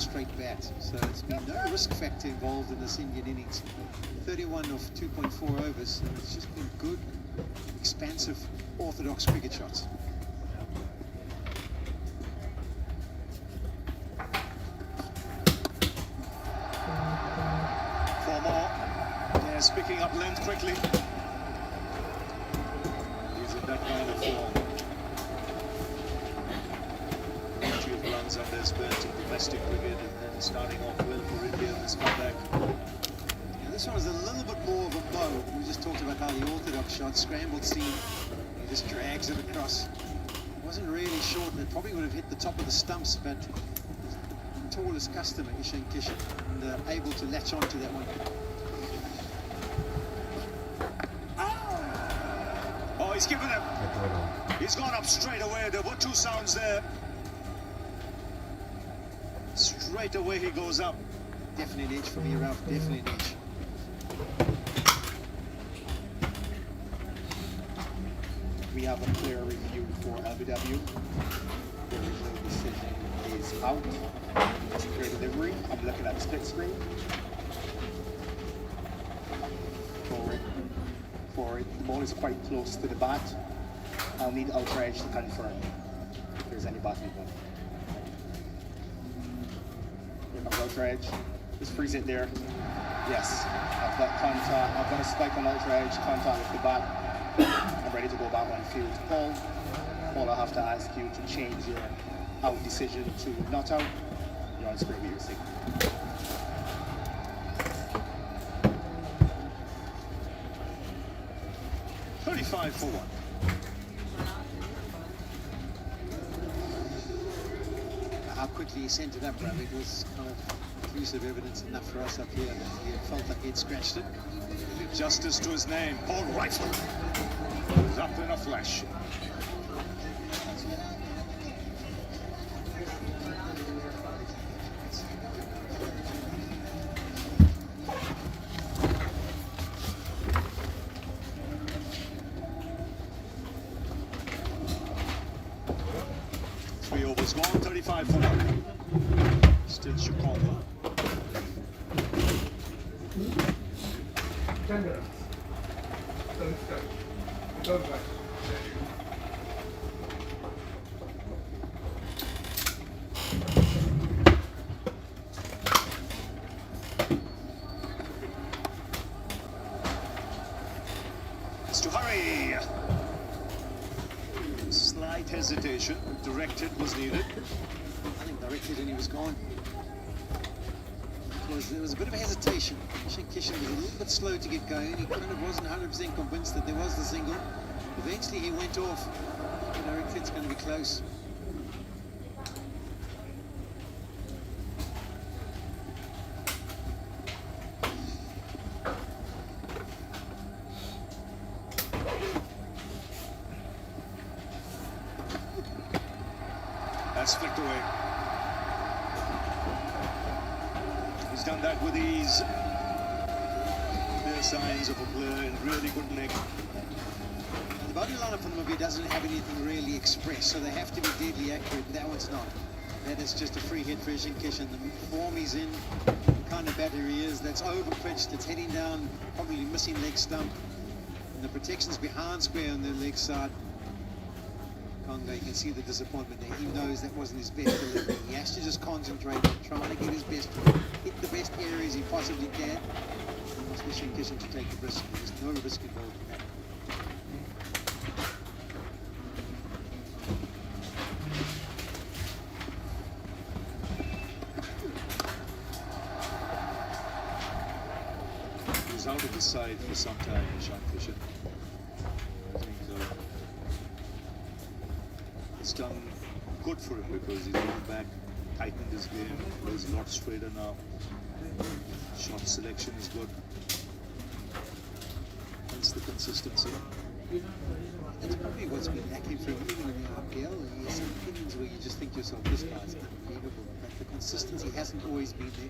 straight bat. So it's been no risk factor involved in this Indian innings. 31 of 2.4 overs, so it's just been good, expansive, orthodox cricket shots. 4 more. Yes, picking up length quickly. He's in that kind of form. Plenty of runs under his belt in domestic cricket, and then starting off well for India in this comeback. Yeah, this one was a little bit more of a bow. We just talked about how the orthodox shot, scrambled seam, he just drags it across. It wasn't really short, and it probably would have hit the top of the stumps, but the tallest customer, Ishan Kishan, and able to latch onto that one. Oh, he's given it. He's gone up straight away. There were 2 sounds there. Straight away he goes up. Definitely an edge for me, Ralph. Definitely an edge. We have a clear review for LBW. The original decision is out. It's clear delivery. I'm looking at the split screen. Forward. The ball is quite close to the bat. I'll need outer edge to confirm if there's any bat movement. Here comes outer edge. Just freeze it there. Yes. I've got contact. I've got a spike on outer edge, contact with the bat. I'm ready to go back on field. Paul, I'll have to ask you to change your out decision to not out. You're on screen with your signal. 35 for 1. How quickly he sent it up, Rav, it was kind of conclusive evidence enough for us up here that he had felt like he'd scratched it. Did justice to his name. Paul Rifle was up in a flash. Three overs gone, 35 for 1. Still Chicago. It's to hurry. Slight hesitation. Directed was needed. I think directed and he was gone. There was a bit of a hesitation. Ishan Kishan was a little bit slow to get going. He kind of wasn't 100% convinced that there was the single. Eventually he went off. Directed's going to be close. That's flicked away. He's done that with ease. There are signs of a player in really good nick. The body lineup for the movie doesn't have anything really expressed, so they have to be deadly accurate. That one's not. That is just a free hit for Ishan Kishan. The form he's in, the kind of batter he is, that's over-pitched, it's heading down, probably missing leg stump. And the protection's behind square on the leg side. Conga, you can see the disappointment there. He knows that wasn't his best delivery. He has to just concentrate on trying to get his best, hit the best areas he possibly can. And wants Ishan Kishan to take the risk. There's no risk involved in that. He's out of the side for some time, Ishan Kishan. I think it's done good for him because he's gone back, tightened his game, plays a lot straighter now. Shot selection is good. Hence the consistency. That's probably what's been lacking for him, even in the IPL. He has some innings where you just think to yourself, this guy's unbelievable. But the consistency hasn't always been there.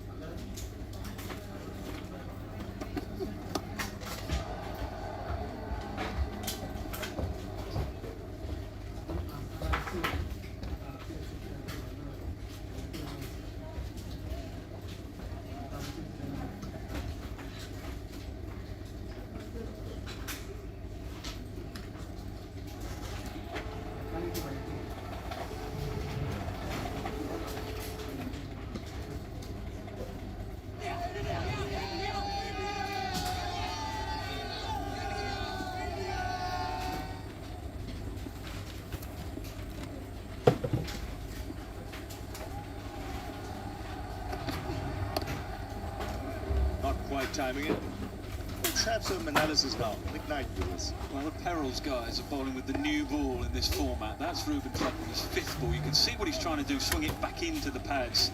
right timing it. Let's have some analysis now. McKnight with us. Well, the Perils guys are bowling with the new ball in this format. That's Ruben Truckman's fifth ball. You can see what he's trying to do, swing it back into the pads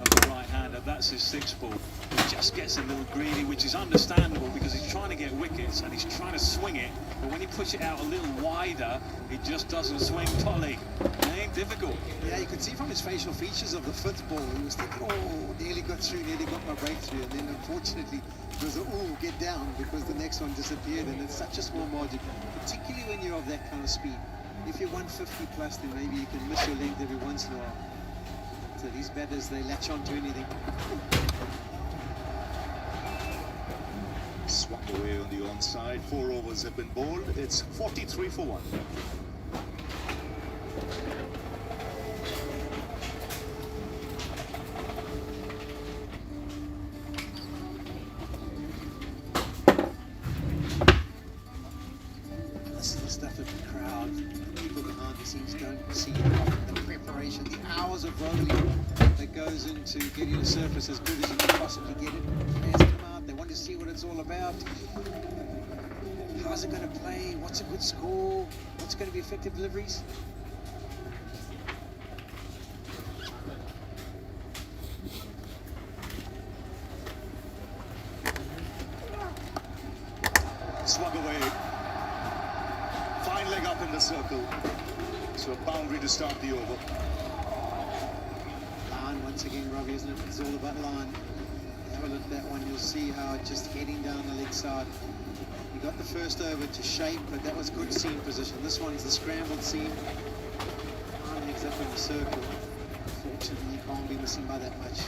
of the right-hander. That's his sixth ball. He just gets a little greedy, which is understandable because he's trying to get wickets and he's trying to swing it. But when you push it out a little wider, it just doesn't swing, Polly. It ain't difficult. Yeah, you could see from his facial features of the fifth ball, he was thinking, oh, nearly got through, nearly got my breakthrough. And then unfortunately, it was a, oh, get down, because the next one disappeared. And it's such a small margin, particularly when you're of that kind of speed. If you're 150 plus, then maybe you can miss your length every once in a while. So these batters, they latch on to anything. Swung away on the onside. 4 overs have been bowled. It's 43 for 1. This is the stuff that the crowd, people behind the scenes don't see. The preparation, the hours of rolling that goes into getting a surface as good as you can possibly get it. Players come out, they want to see what it's all about. How's it going to play? What's a good score? What's going to be effective deliveries? Swung away. Fine leg up in the circle. So a boundary to start the over. Line once again, Robbie, isn't it? It's all about line. Have a look at that one. You'll see how it just heading down the leg side. You got the first over to shape, but that was good seam position. This one's the scrambled seam. Line legs up in the circle. Unfortunately, you can't be missing by that much.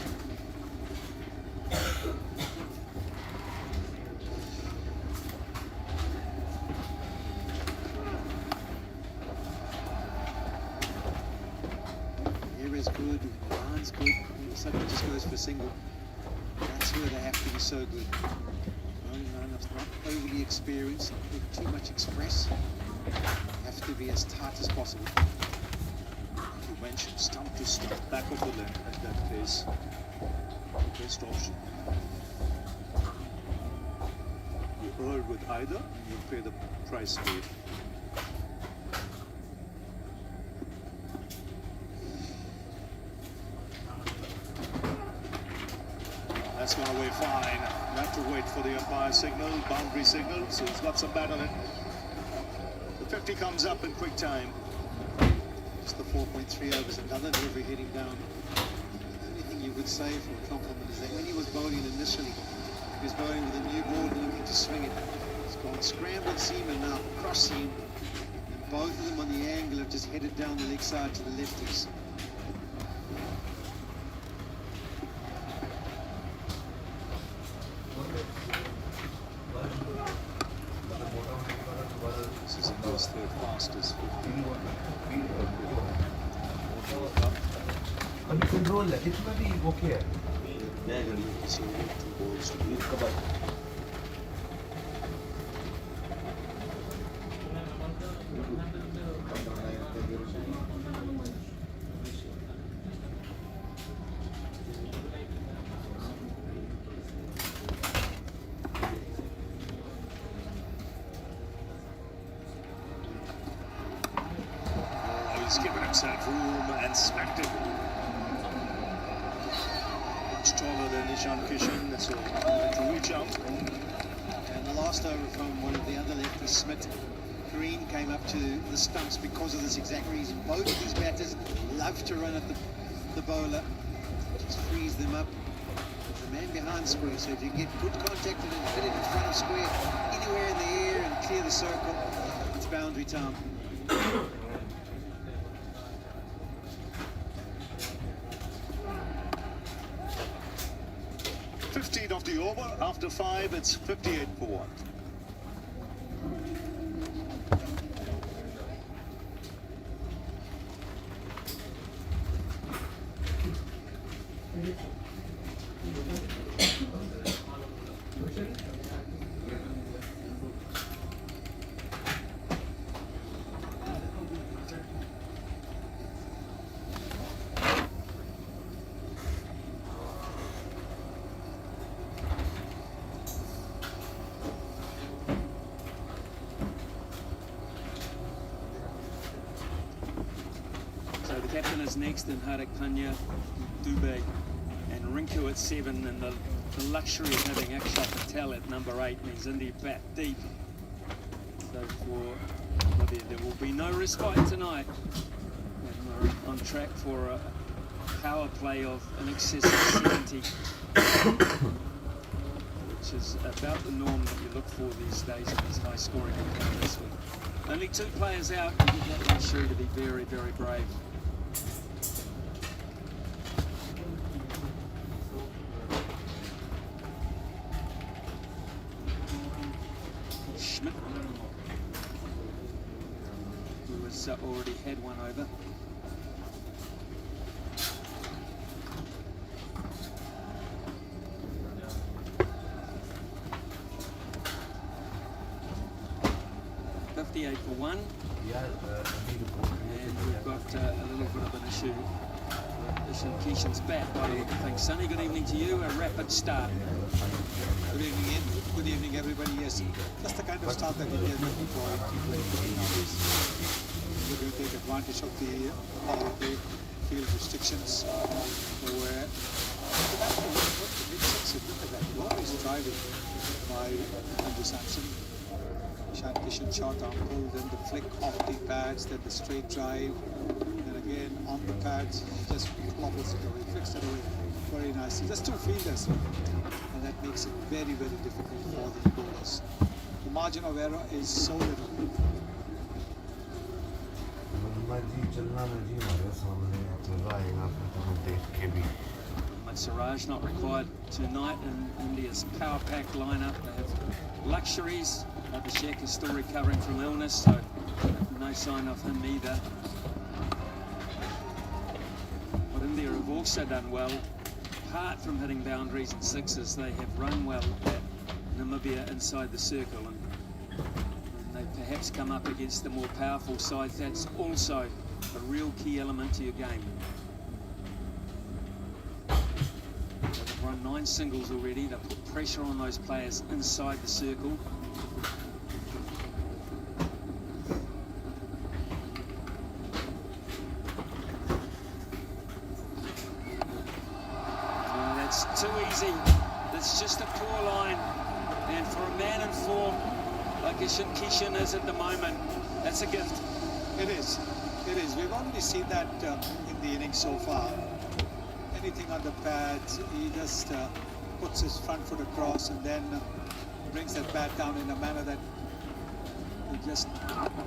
Is good, line's good, something just goes for single. That's where they have to be so good. Not overly experienced, not too much express. Have to be as tight as possible. You mentioned stump to stump, back of the leg at that pace. Best option. You err with either, and you pay the price for it. That's gone away fine. You have to wait for the umpire signal, boundary signal, so he's got some bat on it. The 50 comes up in quick time. Just the 4.3 overs, another delivery heading down. The only thing you would say for a compliment is that when he was bowling initially, he was bowling with a new ball looking to swing it. He's gone scrambled seam and now cross seam. And both of them on the angle have just headed down the leg side to the lefties. This is India's third fastest. अभी control है कितना भी okay है So 2 balls to beat. He's given himself room and smacked it. Much taller than Ishan Kishan, so to reach out. And the last over from one of the other lefties, Smith, Green came up to the stumps because of this exact reason. Both of these batters love to run at the bowler, just freeze them up. There's a man behind square, so if you get good contact and then hit it in front of square, anywhere in the air and clear the circle, it's boundary time. 15 of the over. After 5, it's 58 for 1. captain is next in Harak Panya, Dubé, and Rinku at 7, and the luxury of having Akshay Patel at number 8 means India bat deep. So there will be no respite tonight, and we're on track for a power play of in excess of 70, which is about the norm that you look for these days in these high scoring encounters. Only 2 players out, you get that luxury to be very, very brave. Schmidt, who has already had one over. For 1, and we've got a little bit of an issue. Ishan Kishan's bat by the look of things. Sonny, good evening to you. A rapid start. Good evening, Ian. Good evening, everybody. Yes, that's the kind of start that India is looking for in T20 nowadays. We're going to take advantage of the power-play field restrictions where look at that. Ball is driving by Andrew Sampson. Ishan Kishan shot on pull, then the flick off the pads, then the straight drive, then again on the pads, just clobbers it away, flicks it away very nicely. There's 2 fielders, and that makes it very, very difficult for the bowlers. The margin of error is so little. Siraj not required tonight in India's power pack lineup. They have luxuries. Abhishek is still recovering from illness, so no sign of him either. But India have also done well. Apart from hitting boundaries and sixes, they have run well at Namibia inside the circle, and they perhaps come up against the more powerful sides. That's also a real key element to your game. They've run 9 singles already. They've put pressure on those players inside the circle. Too easy. It's just a poor line, and for a man in form like Ishan Kishan is at the moment, that's a gift. It is. It is. We've already seen that in the innings so far. Anything on the pads, he just puts his front foot across and then brings that bat down in a manner that he just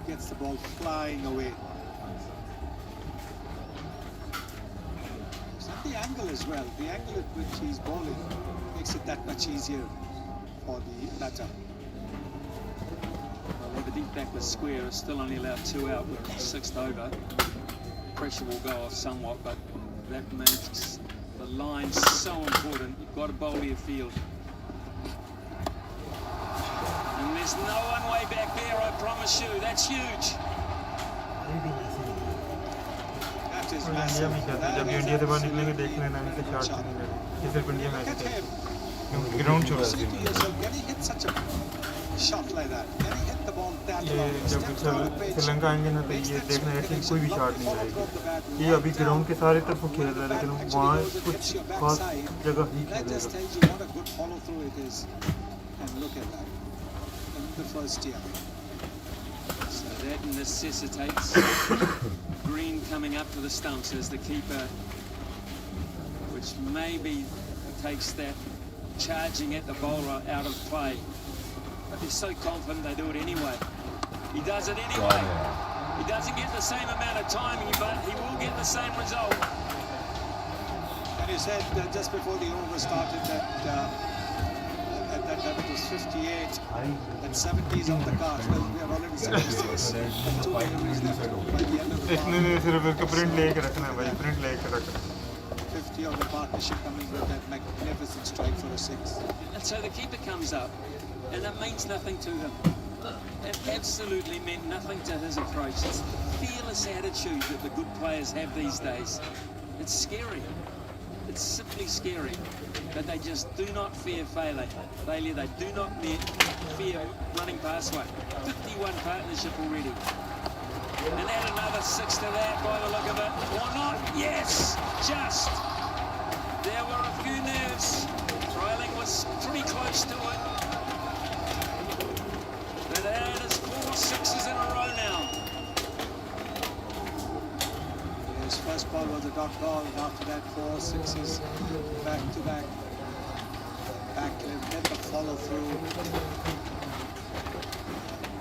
gets the ball flying away. The angle as well, the angle at which he's bowling makes it that much easier for the batter. Well, the deep back was square, still only allowed 2 out. We're in 6th over. Pressure will go off somewhat, but that makes the line so important. You've got to bowl your field. And there's no one way back there, I promise you. That's huge. India में क्या था जब भी India से बाहर निकलेंगे देख लेना इनसे शॉट नहीं लगे ये सिर्फ इंडिया मैच थे क्योंकि ग्राउंड छोड़ दिया ये जब श्रीलंका आएंगे ना तो ये देखना है कि कोई भी शॉट नहीं आएगी ये अभी ग्राउंड के सारे तरफ खेल रहा है लेकिन वहाँ कुछ खास जगह ही खेलेगा So that necessitates Green coming up to the stumps as the keeper, which maybe takes that charging at the bowler out of play. But they're so confident they do it anyway. He does it anyway. He doesn't get the same amount of timing, but he will get the same result. And you said just before the over started that it was 58, that 70 is on the cards. Well, we are already 76. 2 overs left by the end of the इसने सिर्फ इसका print लेके रखना है भाई print लेके रखना 50 of the partnership coming with that magnificent strike for a 6. And so the keeper comes up, and it means nothing to him. It absolutely meant nothing to his approach. It's the fearless attitude that the good players have these days. It's scary. It's simply scary. But they just do not fear failure. They do not fear running past one. 51 partnership already. And add another 6 to that by the look of it. Or not? Yes! Just. There were a few nerves. Trailing was pretty close to it. But that is 4 6s in a row now. His first ball was a dot ball, and after that 4 6s back to back. Backlip, then the follow through.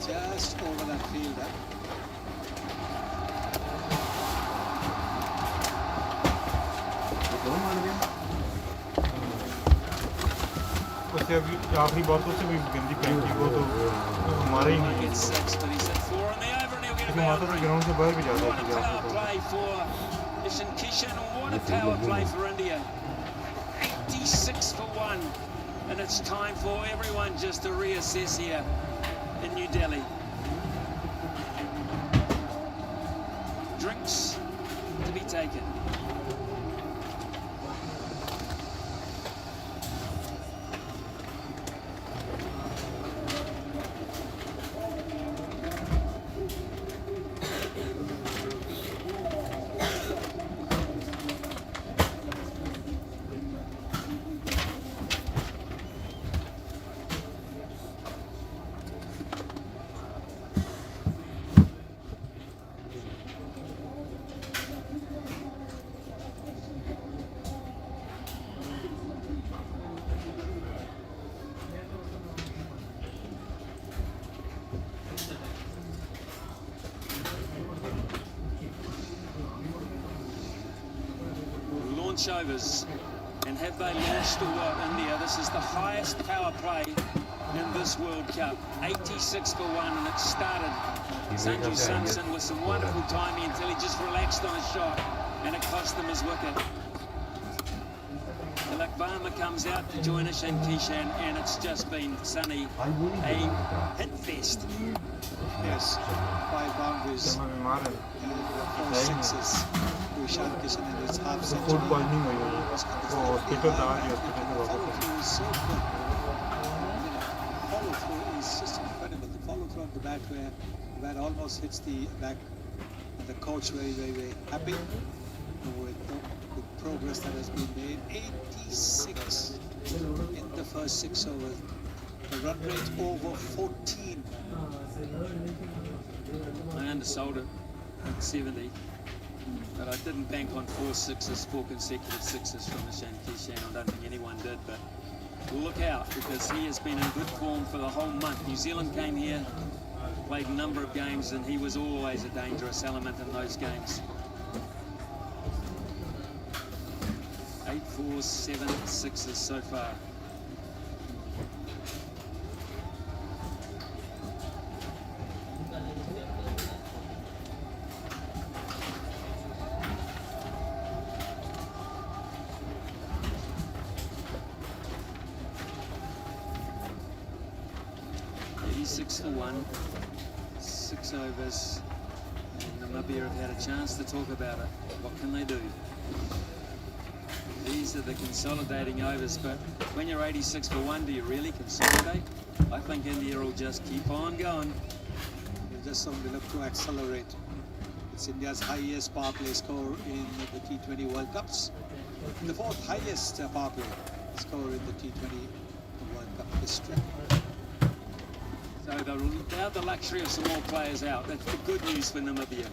Just over that fielder. उससे अभी आखिरी बातों से भी गंदी फेंकी वो तो हमारा ही नहीं है Gets 6, but he's at 4 on the over and he'll get a लेकिन वहाँ तो boundary. ग्राउंड से बाहर भी जाता What a है power play for Ishan Kishan. What a power play for India. 86 for 1. And it's time for everyone just to reassess here in New Delhi. Drinks to be taken. Launch overs, and have they launched or what, India? This is the highest power play in this World Cup. 86 for 1, and it started Sanju Samson with some wonderful timing until he just relaxed on a shot, and it cost him his wicket. Tilak Varma comes out to join Ishan Kishan, and it's just been, Sunny, a hit fest. Yes, 5 boundaries मैं बीमार है and 4 sixes. Ishan Kishan in his half century. Foot ball नहीं हुई वो hospital था आज hospital से वापस Follow through is so good. Follow through is just incredible. The follow through of the bat where the bat almost hits the back. And the coach very happy with the progress that has been made. 86 in the first 6 overs. The run rate over 14. I undersold it at 70, but I didn't bank on 4 6s, 4 consecutive 6s from Ishan Kishan. I don't think anyone did, but look out, because he has been in good form for the whole month. New Zealand came here, played a number of games, and he was always a dangerous element in those games. 8 4s, 7 6s so far. Six for 1, 6 overs, and Namibia have had a chance to talk about it. What can they do? These are the consolidating overs, but when you're 86 for 1, do you really consolidate? I think India will just keep on going. They just only look to accelerate. It's India's highest power play score in the T20 World Cups. The 4th highest power play score in the T20 World Cup history. So they'll have the luxury of some more players out. That's the good news for Namibia.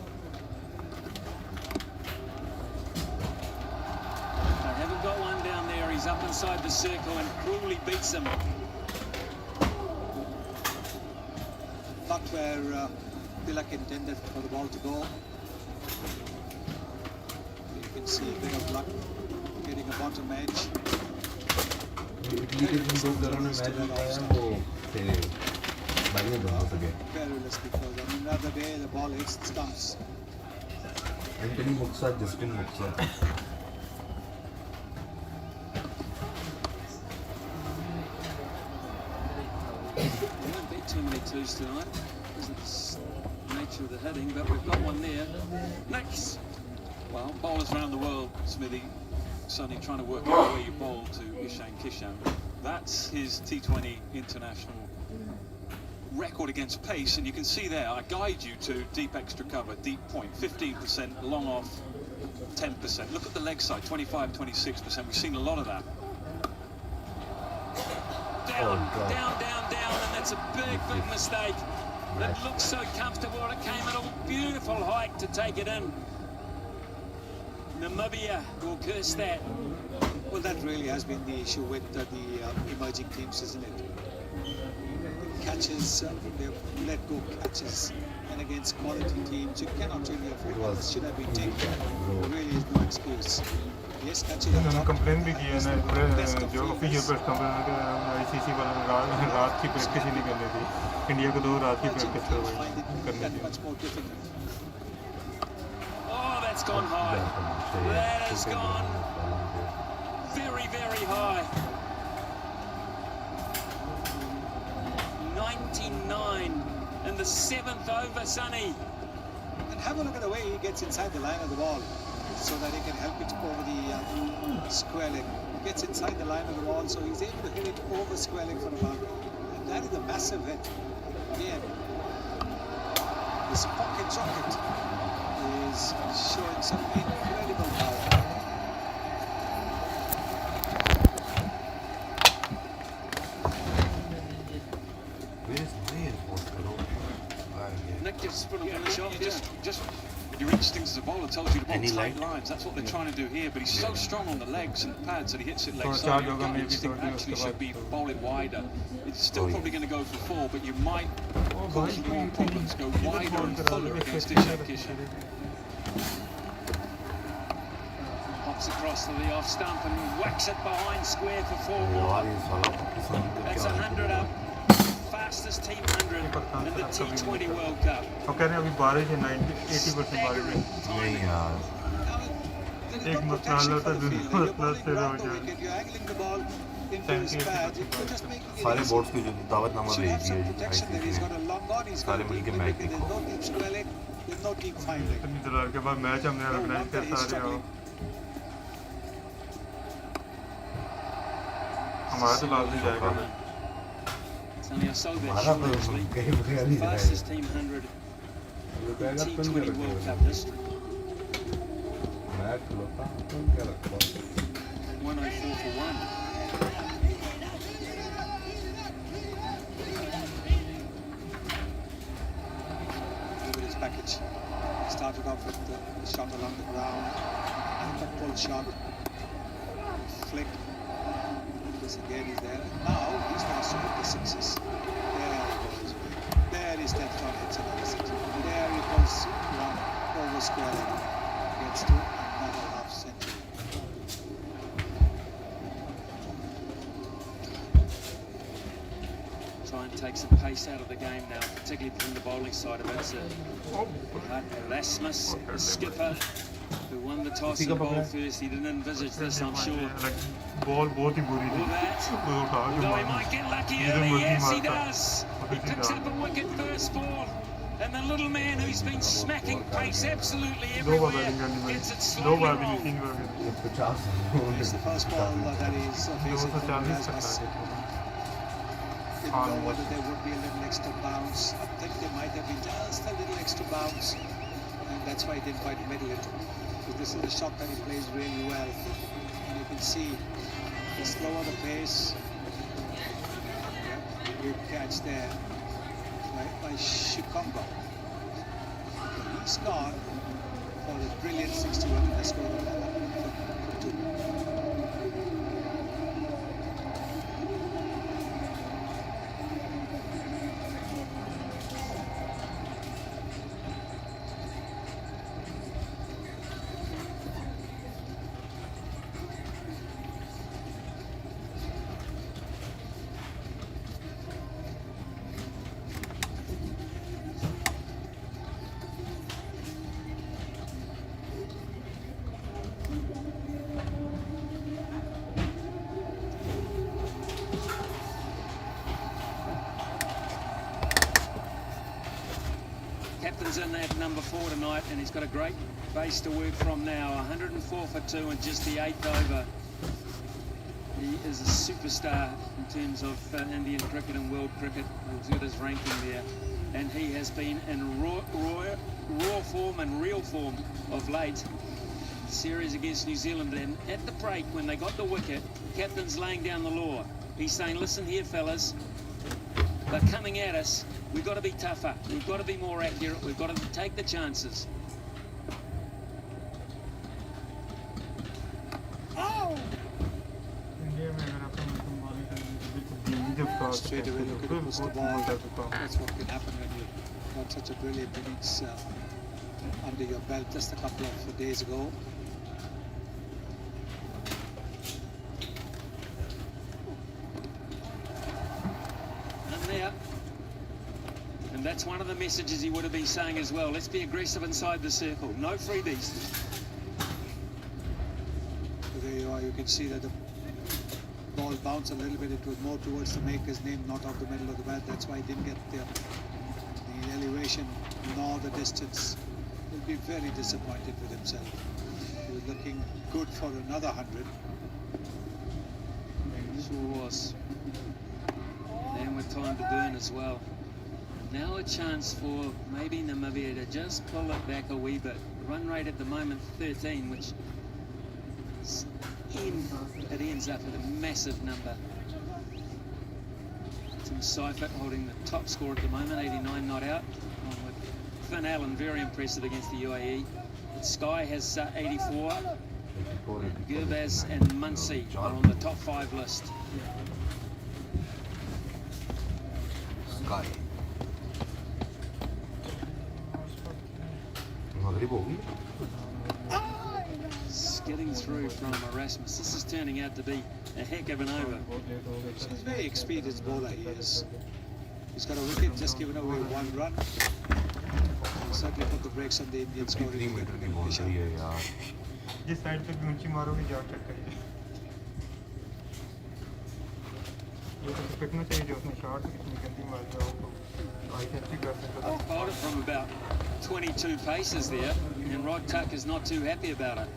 They haven't got one down there. He's up inside the circle and cruelly beats him. Not where Tilak intended for the ball to go. You can see a bit of luck getting a bottom edge. Perilously close. On another day, the ball hits the stumps. Anthony Muksa, Justin Muksa. There won't be too many twos tonight because of the nature of the hitting, but we've got one there. Next. Well, bowlers around the world, Smithy, suddenly trying to work out where you bowl to Ishan Kishan. That's his T20 international record against pace, and you can see there, I guide you to deep extra cover, deep point, 15%, long off, 10%. Look at the leg side, 25, 26%. We've seen a lot of that. Down, and that's a big mistake. It looked so comfortable, it came at a beautiful height to take it in. Namibia will curse that. Well, that really has been the issue with the emerging teams, isn't it? The catches, they've let go catches, and against quality teams, you cannot really afford that. This should have been taken. There really is no excuse. Yes, catches are उन्होंने top. Complain भी की है ना जो official press conference में ICC वालों ने रात की प्रैक्टिस ही नहीं करनी थी इंडिया को 2 रात की प्रैक्टिस करनी थी Much more difficult. Oh, that's gone high. That has gone very, very high. 99 in the 7th over, Sonny. And have a look at the way he gets inside the line of the ball so that he can help it over the square leg. He gets inside the line of the ball, so he's able to hit it over square leg for a boundary. And that is a massive hit. Again, this pocket rocket is showing some incredible power. Nick just put a finish off. Just your instincts as a bowler tells you to bowl tight lines. That's what they're trying to do here. But he's so strong on the legs and the pads that he hits it leg side. Your gut instinct actually should be bowl it wider. It's still probably going to go for 4, but you might cause more problems. Go wider and fuller against Ishak Kishan. Pops across to the off stump and whacks it behind square for 4 more. That's 100 up. Fastest team 100 in the T20 World Cup. और कह रहे हैं अभी बारिश है 80% बारिश है नहीं यार एक मसला तो दूसरा मसला तेरा हो जाए सारे बोर्ड्स की जो दावतनामा भेज दिया है सारे मिलके मैच देखो इतनी दलाल के बाद मैच हमने ऑर्गेनाइज किया सारे आओ हमारा तो लाजमी जाएगा Sonny, I saw that shot actually. Fastest team 100 in T20 World Cup history. 104 for 1. Look at his package. Started off with the shot along the ground, and the pull shot, flick. This again is there. Now he's going to hit the sixes. There he goes. There he steps on, hits another six. There he goes one over square leg. Gets to another half century. Try and take some pace out of the game now, particularly from the bowling side of it. Erasmus, the skipper, who won the toss and bowled first. He didn't envisage this, I'm sure. Ball बहुत ही बुरी थी वो उठा के Although he might get lucky early, yes he does. He picks up a wicket first ball. And the little man who's been smacking pace absolutely everywhere gets it slowly rolled. It's the first ball that is facing from Erasmus. Didn't know whether there would be a little extra bounce. I think there might have been just a little extra bounce, and that's why he didn't quite middle it. Because this is a shot that he plays really well, and you can see the slower the pace. Good catch there by Shikonga. He's gone for the brilliant 61 and has scored for 2. Captain's in at number 4 tonight, and he's got a great base to work from now. 104 for 2 in just the 8th over. He is a superstar in terms of Indian cricket and world cricket. He's got his ranking there. And he has been in raw form and real form of late. Series against New Zealand, and at the break when they got the wicket, captain's laying down the law. He's saying, listen here fellas, they're coming at us, we've got to be tougher, we've got to be more accurate, we've got to take the chances. India में अगर अपन bowling करेंगे जब Straight away look at it, push the ball. That's what can happen when you got such a brilliant innings under your belt just a couple of days ago. And there. And that's one of the messages he would have been saying as well. Let's be aggressive inside the circle. No freebies. There you are, you can see that the ball bounced a little bit. It was more towards the maker's name, not off the middle of the bat. That's why he didn't get the elevation nor the distance. He'll be very disappointed with himself. He was looking good for another 100. Sure was. And with time to burn as well. Now a chance for maybe Namibia to just pull it back a wee bit. Run rate at the moment 13, which it ends up at a massive number. Tim Seifert holding the top score at the moment, 89 not out. Along with Finn Allen, very impressive against the UAE. But Sky has 84. Gurbaz and Muncie are on the top 5 list. Sky. Maghrib hogi. Skidding through from Erasmus. This is turning out to be a heck of an over. He's a very experienced bowler, he is. He's got a wicket, just given away 1 run. He certainly put the brakes on the Indian 3 scoring. Metre की ball सही है यार. जिस side पे भी ऊंची मारोगे जाओ टक्कर ये तो पिटना चाहिए जो उसने शॉट कितनी गंदी मार दिया वो आई कैच कर सकता था. Bowled it from about 22 paces there, and Rod Tuck is not too happy about it.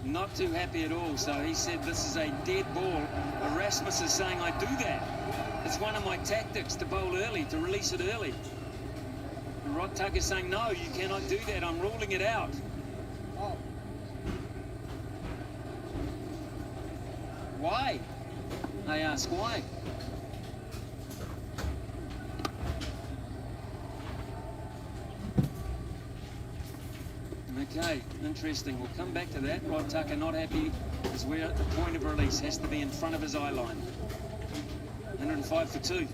Not too happy at all. So he said this is a dead ball. Erasmus is saying I do that. It's one of my tactics to bowl early, to release it early. And Rod Tuck is saying no, you cannot do that. I'm ruling it out. Why? I ask why. Okay, interesting. We'll come back to that. Rod Tucker not happy as we're at the point of release. Has to be in front of his eye line. 105 for 2.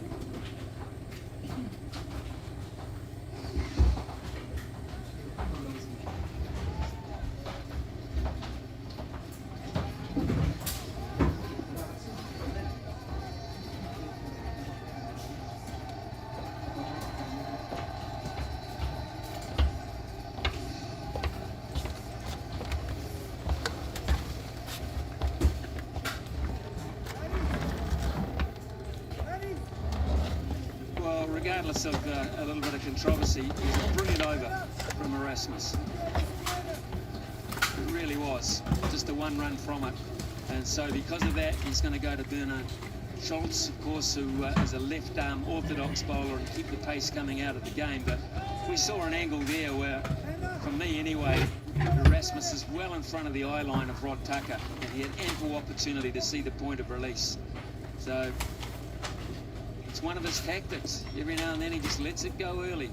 Regardless of a little bit of controversy, it was a brilliant over from Erasmus. It really was. Just a 1 run from it. And so because of that, he's going to go to Bernard Schultz, of course, who is a left-arm orthodox bowler and keep the pace coming out of the game. But we saw an angle there where, from me anyway, Erasmus is well in front of the eye line of Rod Tucker, and he had ample opportunity to see the point of release. So it's one of his tactics. Every now and then he just lets it go early.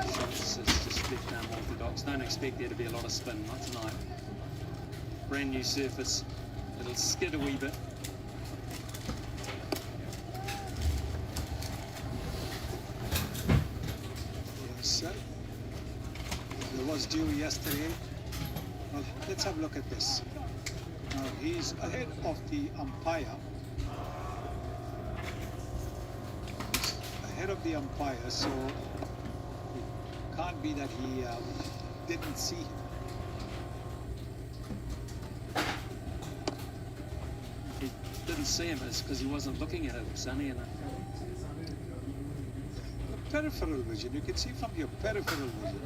Schultz is just left-arm orthodox. Don't expect there to be a lot of spin, not tonight. Brand new surface. It'll skid a wee bit. Yes, there was due yesterday. Well, let's have a look at this. Now he's ahead of the umpire. He's ahead of the umpire, so it can't be that he didn't see him. He didn't see him because he wasn't looking at him, Sonny. And peripheral vision. You can see from your peripheral vision.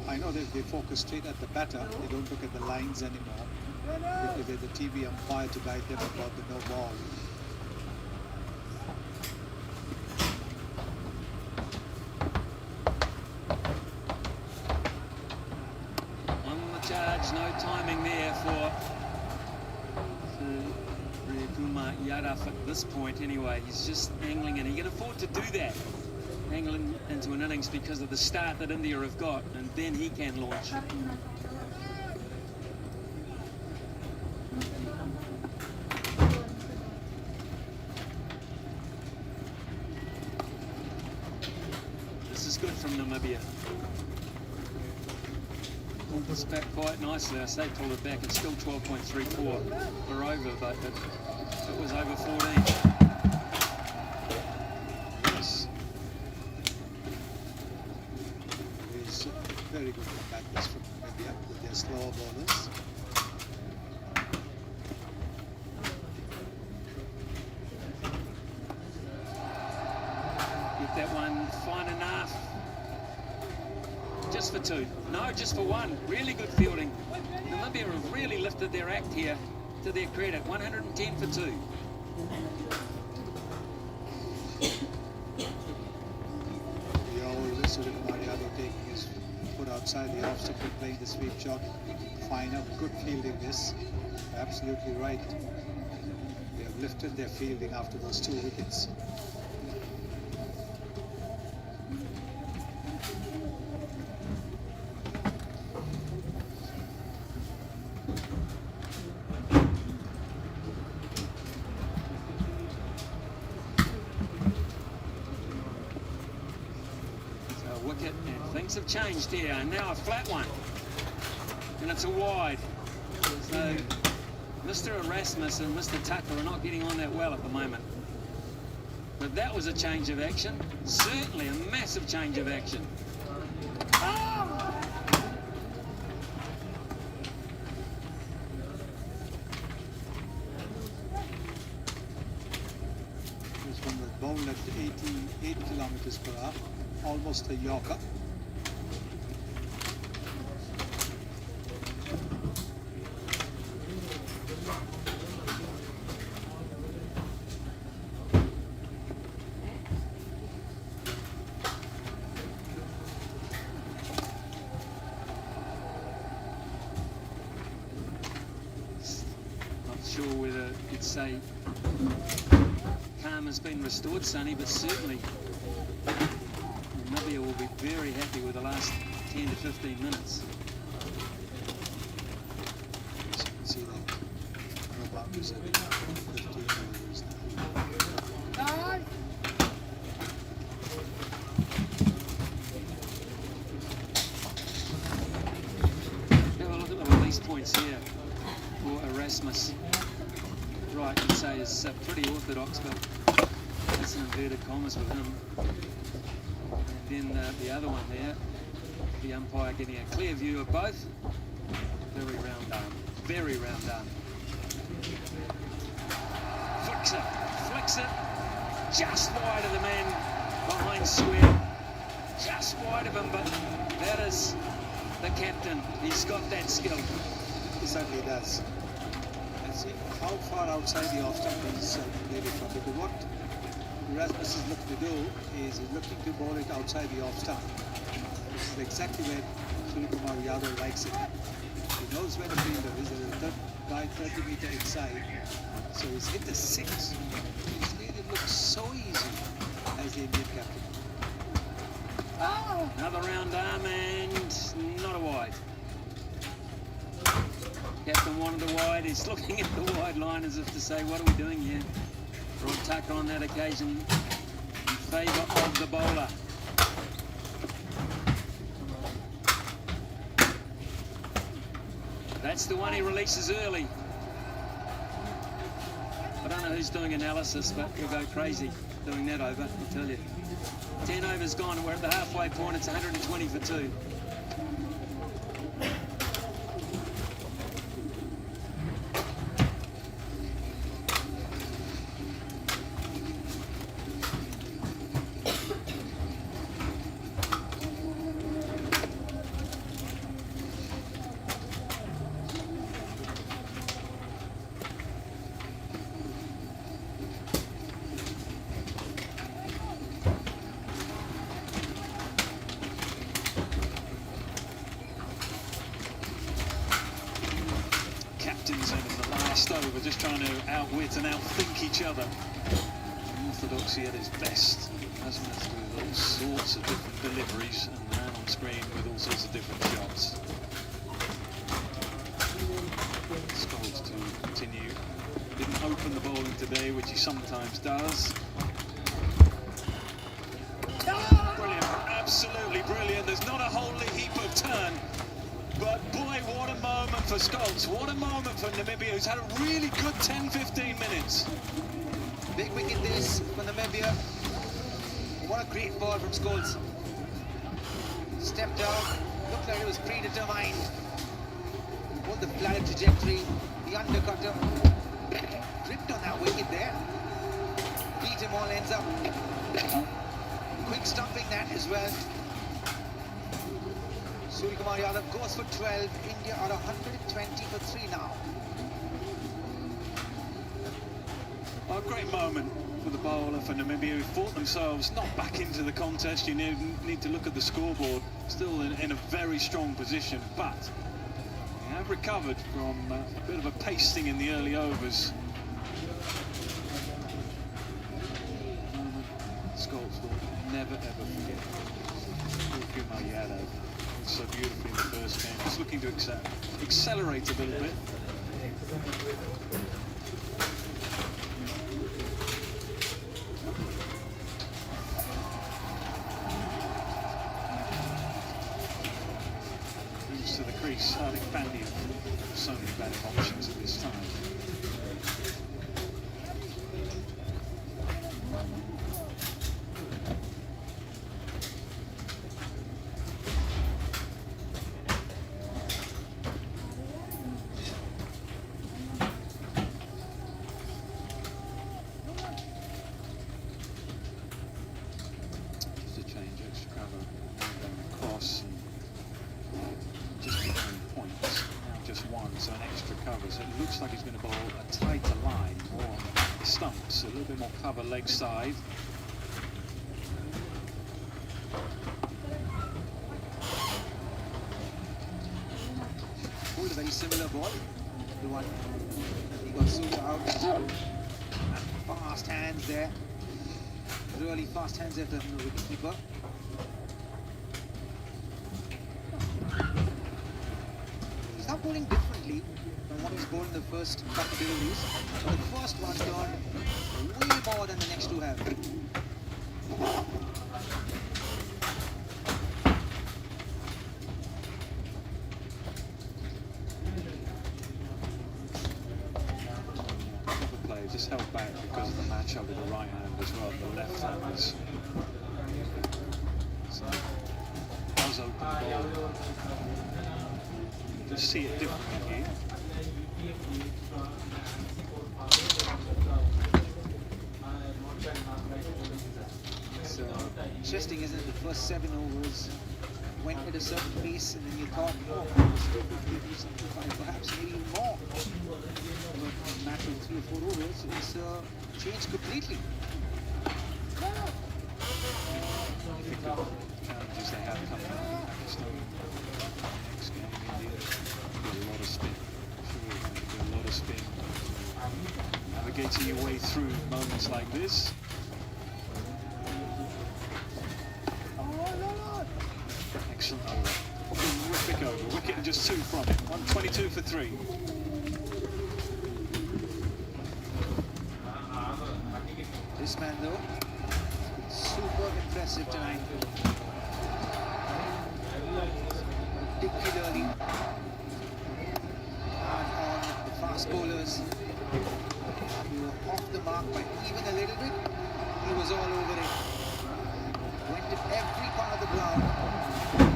I know that they focus straight at the batter. They don't look at the lines anymore because there's a TV umpire to guide them about the no ball. On the charge, no timing there for Kumar Yaraf at this point anyway. He's just angling, and he can afford to do that. Angling into an innings because of the start that India have got, and then he can launch. This is good from Namibia. Pulled this back quite nicely. I say pulled it back. It's still 12.34. We're over, but it was over 14. Very good comebackers from Namibia with their slower bowlers. Get that one fine enough. Just for two. No, just for one. Really good fielding. Namibia have really lifted their act here to their credit. 110 for two. We always listen to Mariano taking his foot outside the off stump and playing the sweep shot. Fine up, good fielding this. Absolutely right. They have lifted their fielding after those 2 wickets. Wicket, and things have changed here, and now a flat one, and it's a wide. So Mr. Erasmus and Mr. Tucker are not getting on that well at the moment, but that was a change of action, certainly a massive change of action. This one was bowled at 88 kilometers per hour. Almost a Yorker. Not sure whether you'd say calm has been restored, Sonny, but certainly Namibia will be very happy with the last 10 to 15 minutes. As you can see that no boundaries have been 15 overs now. Have a look at the release points here for Erasmus. Right, you'd say is pretty orthodox, but that's in inverted commas with him. And then the other one there, the umpire getting a clear view of both. Very round arm, very round arm. Flicks it, just wide of the man behind Square. Just wide of him, but that is the captain. He's got that skill. He certainly does. And see how far outside the off stump is played it from. Because what Erasmus is looking to do is he's looking to bowl it outside the off stump. This is exactly where Kumar Yadav likes it. He knows where the fielder is. There's a third guy 30 meter inside. So he's hit the 6. He's made it look so easy as the Indian captain. Another round arm and not a wide. Captain wanted a wide. He's looking at the wide line as if to say, what are we doing here? Rod Tucker on that occasion in favour of the bowler. That's the one he releases early. I don't know who's doing analysis, but we'll go crazy doing that over, I'll tell you. 10 overs gone, and we're at the halfway point. It's 120 for 2. We're just trying to outwit and outthink each other. Orthodoxy at its best, hasn't it? With all sorts of different deliveries and man on screen with all sorts of different shots. Scholes to continue. Didn't open the bowling today, which he sometimes does. Brilliant, absolutely brilliant. There's not a wholly heap of turn. But boy, what a moment for Scholes. What a moment for Namibia, who's had a really good 10-15 minutes. Big wicket this for Namibia. What a great ball from Scholes. Stepped out, looked like it was predetermined. Pulled the flat trajectory, the undercutter. Gripped on that wicket there. Beat him all ends up. Quick stumping that as well. Suryakumar Yadav goes for 12. India are 120 for 3 now. A great moment for the bowler for Namibia, who fought themselves not back into the contest. You need to look at the scoreboard. Still in a very strong position, but they have recovered from a bit of a pasting in the early overs. Scholes will never ever forget Suryakumar Yadav. So beautifully in the first game, just looking to accelerate a little bit. Moves to the crease. Hardik Pandya, so many batting options at this time. So an extra cover, so it looks like he's going to bowl a tighter line, more on the stumps, a little bit more cover leg side. Pulled a very similar ball, the one he got super out. Fast hands there, really fast hands there from the wicketkeeper. He's not bowling differently from what he's bowled in the first couple of deliveries, but the first one turned way more than the next two have. Just held back because of the matchup with the right hand as well. The left hand was does open the ball. Just see it differently here. It's interesting, isn't it? The first 7 overs went at a certain pace, and then you thought, oh, still could do something like perhaps maybe even more. But a matter of 3 or 4 overs, it's changed completely. Difficult challenges they have coming up in Pakistan. Next game, India, do a lot of spin. Sure, we're going to do a lot of spin. Navigating your way through moments like this. Excellent over. Terrific over. Wicket and just 2 from it. 122 for 3. This man, though, super impressive tonight. Particularly on the fast bowlers. Who were off the mark by even a little bit. He was all over it. Went to every part of the ground.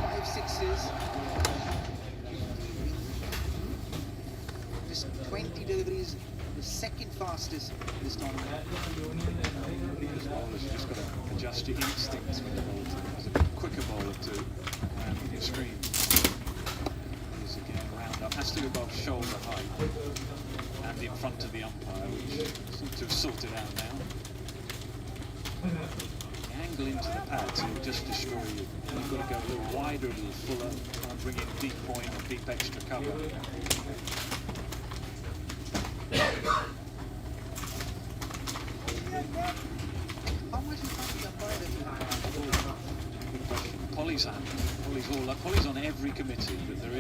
5 sixes. Just 20 deliveries. The second fastest in this tournament. Because bowlers, you've just got to adjust your instincts when you bowl. There's a bit quicker bowler to your screen. He's again round up. Has to go above shoulder height and in front of the umpire, which seems to have sorted out now. The angle into the pads will just destroy you. You've got to go a little wider, a little fuller, and bring in deep point or deep extra cover. Polly's hand. Polly's on every committee that there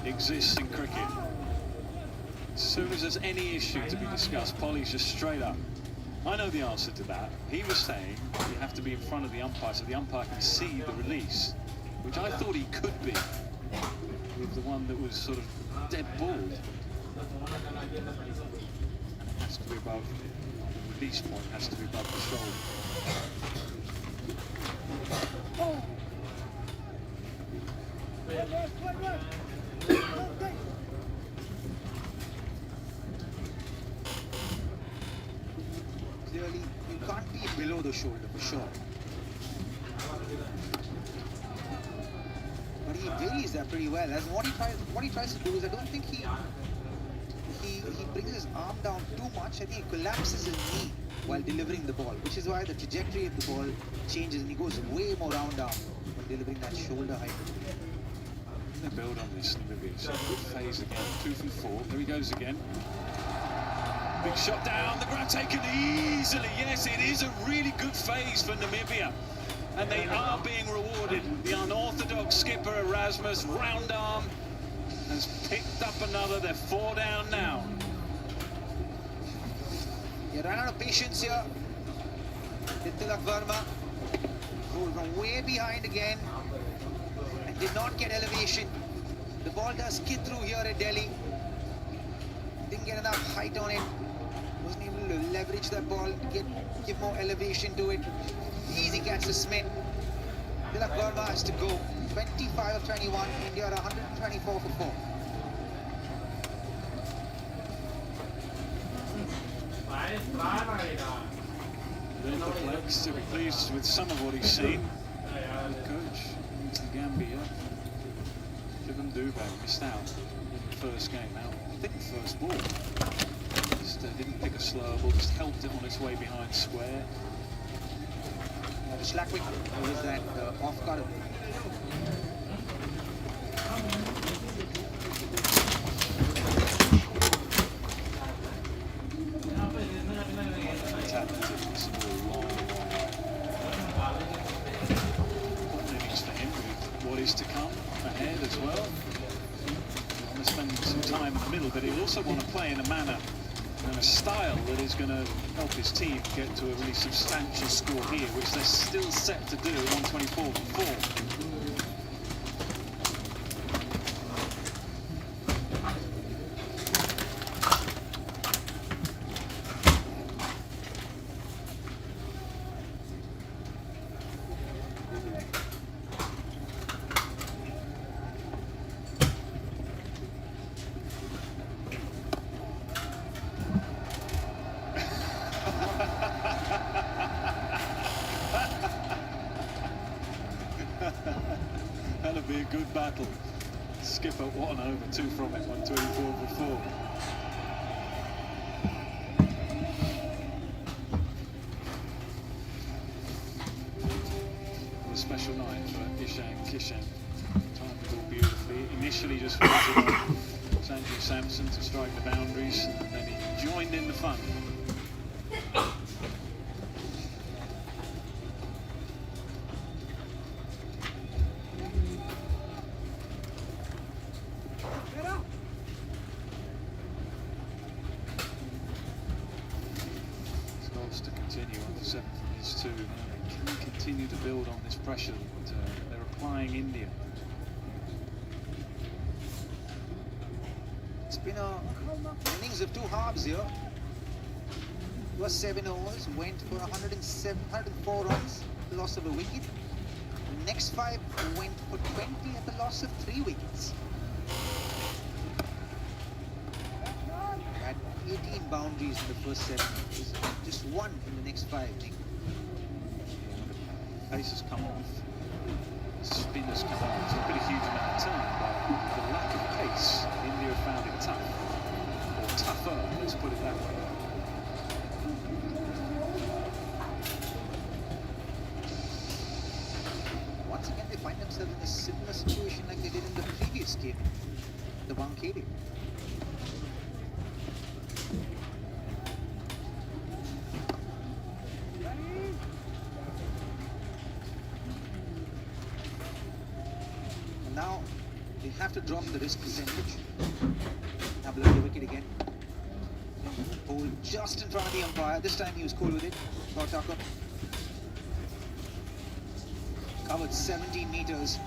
exists in cricket. As soon as there's any issue to be discussed, Polly's just straight up. I know the answer to that. He was saying you have to be in front of the umpire so the umpire can see the release, which I thought he could be with the one that was sort of dead bald. And it has to be above, the release point has to be above the shoulder. Clearly, you can't be below the shoulder for sure. But he varies that pretty well. And what he tries to do is, I don't think he brings his arm down too much. I think he collapses his knee while delivering the ball, which is why the trajectory of the ball changes and he goes way more round arm when delivering that shoulder height. They build on this, Namibia. So good phase again. 2 from 4. There he goes again. Big shot down. The grab taken easily. Yes, it is a really good phase for Namibia. And they are being rewarded. The unorthodox skipper Erasmus, round arm, has picked up another. They're 4 down now. He ran out of patience here. Tilak Verma rolled from way behind again and did not get elevation. The ball does skid through here at Delhi. Didn't get enough height on it. Wasn't able to leverage that ball, give more elevation to it. Easy catch to Smith. Tilak Verma has to go. 25 of 21. India are 124 for 4. Then Flex to be pleased with some of what he's seen. The coach into Gambia. Shivam Dubak missed out in the first game. Out, I think the first ball. Just didn't pick a slow ball, just helped it on its way behind square. Schlackwig was that off guard. What is to come ahead as well. He'll want to spend some time in the middle, but he'll also want to play in a manner and a style that is going to help his team get to a really substantial score here, which they're still set to do at 124 for 4. That'll be a good battle. Skipper 1 over, 2 from it, 124 for 4. What a special night for Ishan Kishan. Timed it all beautifully. Initially just waited on Sanju Samson to strike the boundaries, and then he joined in the fun. To continue on the 7th from his 2. They can continue to build on this pressure that they're applying India. It's been a innings of 2 halves here. It was 7 overs, went for 104 runs, loss of a wicket. The next 5 went for 20 at the loss of 3 wickets. Had 18 boundaries in the first 7 overs, just 1 in the next 5. I think. Pace has come off, spin has come on. It's not been a huge amount of time, but the lack of pace, India have found it tough, or tougher, let's put it that way. Once again, they find themselves in a similar situation like they did in the previous game, the Wankhede. now they have to drop the risk percentage. Now below the wicket again. Ball just in front of the umpire. This time he was cool with it. Not Tucker. Covered 17 meters.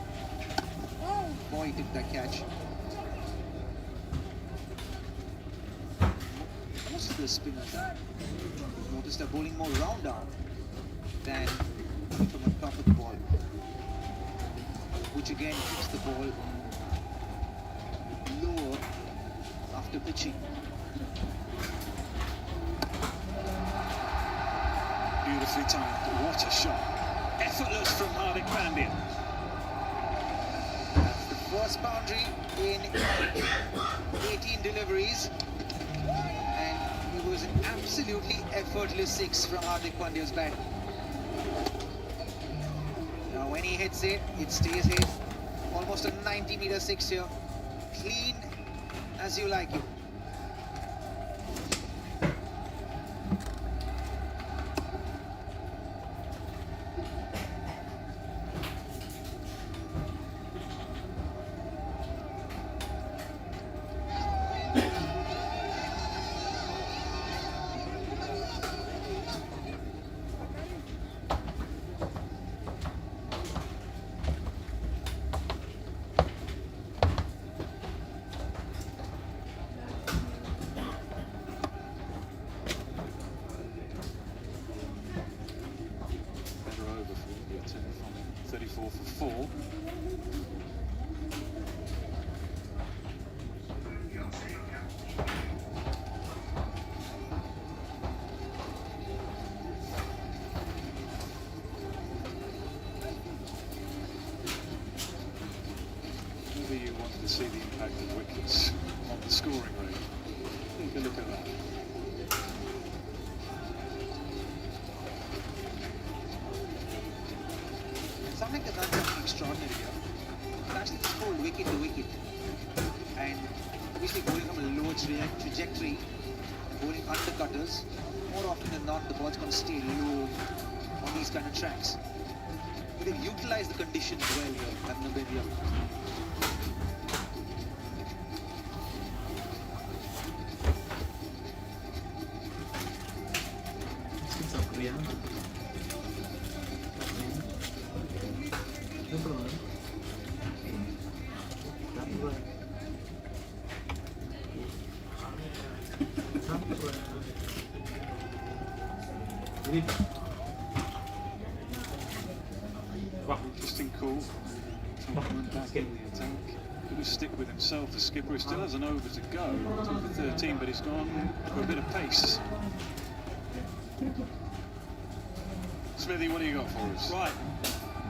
Boy, he took that catch. Most of the spinners noticed they're bowling more round arm than from on top of the ball, which again keeps the ball lower after pitching. Beautifully timed. What a shot. Effortless from Hardik Pandya. That's the first boundary in 18 deliveries. And it was an absolutely effortless six from Hardik Pandya's bat. Now when he hits it, it stays hit. Almost a 90-meter six here. Clean as you like it. Better over for India, 34 for 4. Maybe you wanted to see the impact of wickets on the scoring rate. Take a look at that. Something has done something extraordinary here. It's actually just called wicket to wicket. And obviously bowling from a lower trajectory, bowling undercutters, more often than not the ball's going to stay low on these kind of tracks. But they've utilised the conditions well here at Namibia. Interesting call. Compliment back in the attack. He will stick with himself. The skipper who still has an over to go. 2 for 13, but he's gone for a bit of pace. Smithy, what do you got for us? Right.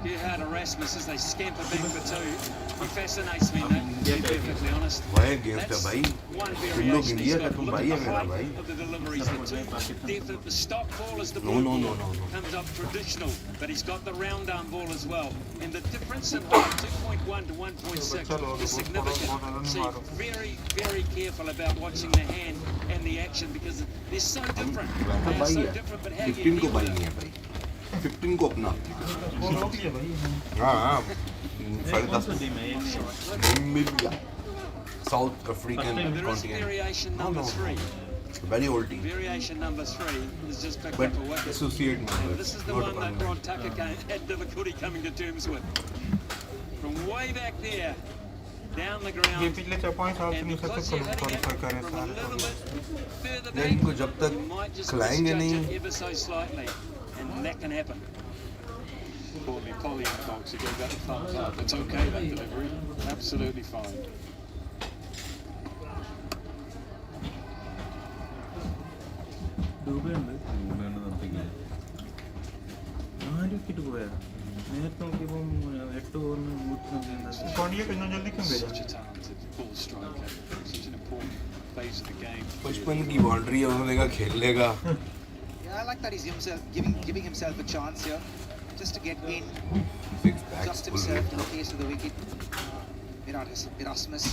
You had Erasmus as they scamper back for 2. He fascinates me, mate, to be perfectly honest. भाई gift है That's भाई one तुम लोग variation. India He's का got तुम look भाई at है the मेरा height भाई of the deliveries. The definite the stop ball is the No, blue no, no, ball. no, no. Comes up traditional, but he's got the round arm ball as well. And the difference in height, 2.1 to 1.6, is significant. So very, very careful about watching the hand and the action because they're so different. वैसा They're भाई so है different, but how you 15 को deal भाई with नहीं it. है भाई 15 को अपना वो रोक लिया भाई हाँ हाँ 10:30 Namibia South African There is continent variation No, number no. 3. very old team Variation number 3 is just picked but up a wicket. associate And members this is the not one that Rod permanent. Tucker had difficulty coming to terms with. From way back there, down the ये ground, पिछले 4-5 साल से and मुझे because सब you're hitting it qualify कर रहे हैं from a सारे little तो bit further यार back, इनको जब तक you might just खिलाएंगे misjudge नहीं it ever so slightly, and that can happen. Poorly Polly and Fox, he gave that a thumbs up. It's okay, that delivery. Absolutely fine. Pandya को इतना जल्दी क्यों भेजा Such a talented ball striker. Such an important phase of the game. बचपन की boundary है उन्होंने कहा खेल लेगा Yeah, I like that he's himself giving himself a chance here, just to get in, six packs adjust full himself to the pace of the wicket. Erasmus,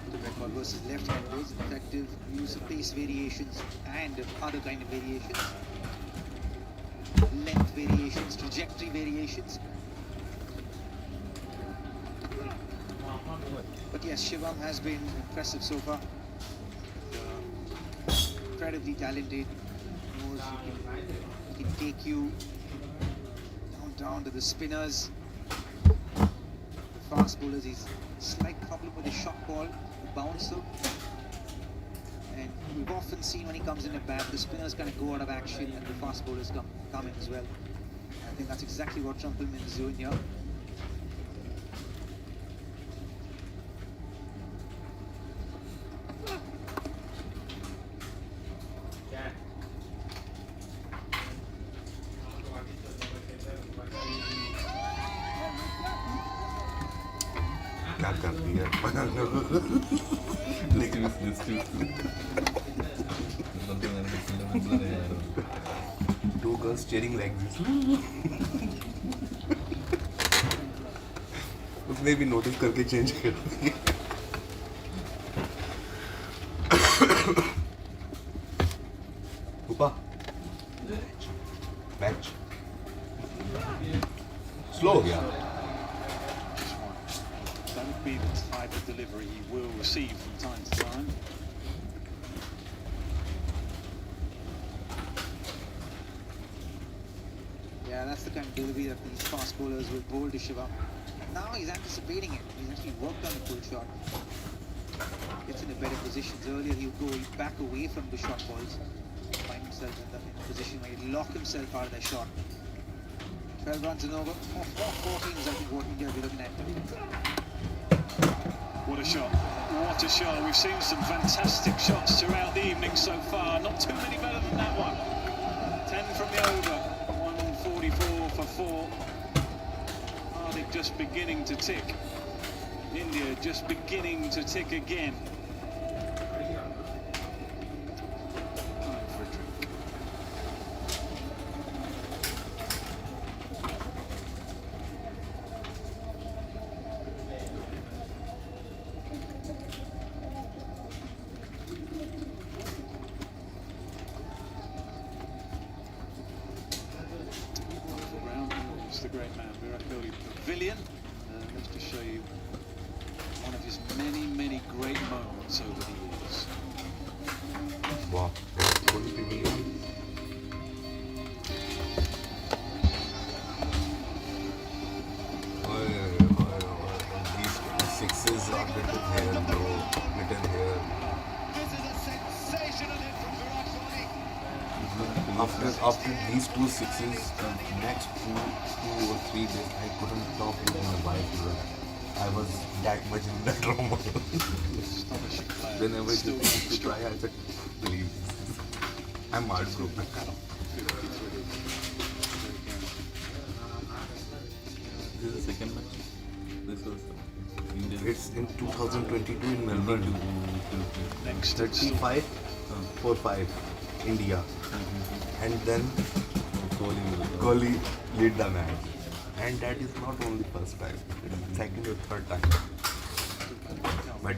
up to record versus left-handers, effective use of pace variations and other kind of variations, length variations, trajectory variations. But yes, Shivam has been impressive so far. Incredibly talented. Knows he can take you down to the spinners, the fast bowlers. He's slight problem with his shot ball, the bouncer. And we've often seen when he comes in a bat, the spinners kind of go out of action and the fast bowlers come in as well. I think that's exactly what Trumpelman is doing here. क्या करती है लेकिन two girls staring like this उसने भी notice करके change कर दिया ऊपर मैच स्लो हो गया Don't be the type of delivery he will receive from time to time. Yeah, that's the kind of delivery that these fast bowlers will bowl to Shivam. Now he's anticipating it. He's actually worked on the pull shot. Gets in a better positions. Earlier he'll go back away from the shot balls. Find himself in the position where he'll lock himself out of that shot. 12 runs and over. 14 is I think what India will be looking at. What a shot. What a shot. We've seen some fantastic shots throughout the evening so far. Not too many better than that one. 10 from the over. 144 for 4. Hardik just beginning to tick. India just beginning to tick again. Time for a drink. It's the great man, Virat Kohli Pavilion. Let's just show you one of his many, many great moments over the years. वाह कोई भी नहीं these sixes are written here bro written here This is a sensational hit from Virat Kohli. after these two sixes next two or 3 days I couldn't talk with my wife even. I was that much in that trauma. Astonishing player. Whenever Still you used to try, I said, please. I'm heartbroken. This is the second match. This was Indian. It's in 2022 in Melbourne. Next 35 for 5 India. And then Kohli lead the match. And that is not only first time, it's second or third time. But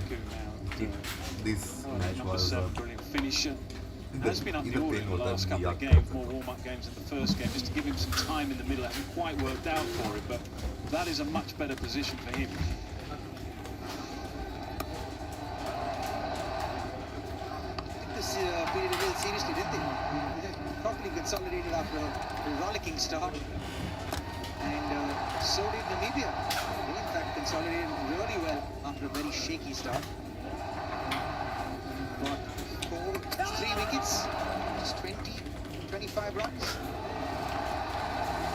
this match number was 7, brilliant finisher. Has been up the either order pain in the or last the couple of yacht. games, more warm-up games in the first game, just to give him some time in the middle. Hasn't quite worked out for him, but that is a much better position for him. This period a little seriously, didn't they? They properly consolidated after a rollicking start. And so did Namibia. They in fact consolidated really well after a very shaky start. Got 3 wickets, just 25 runs.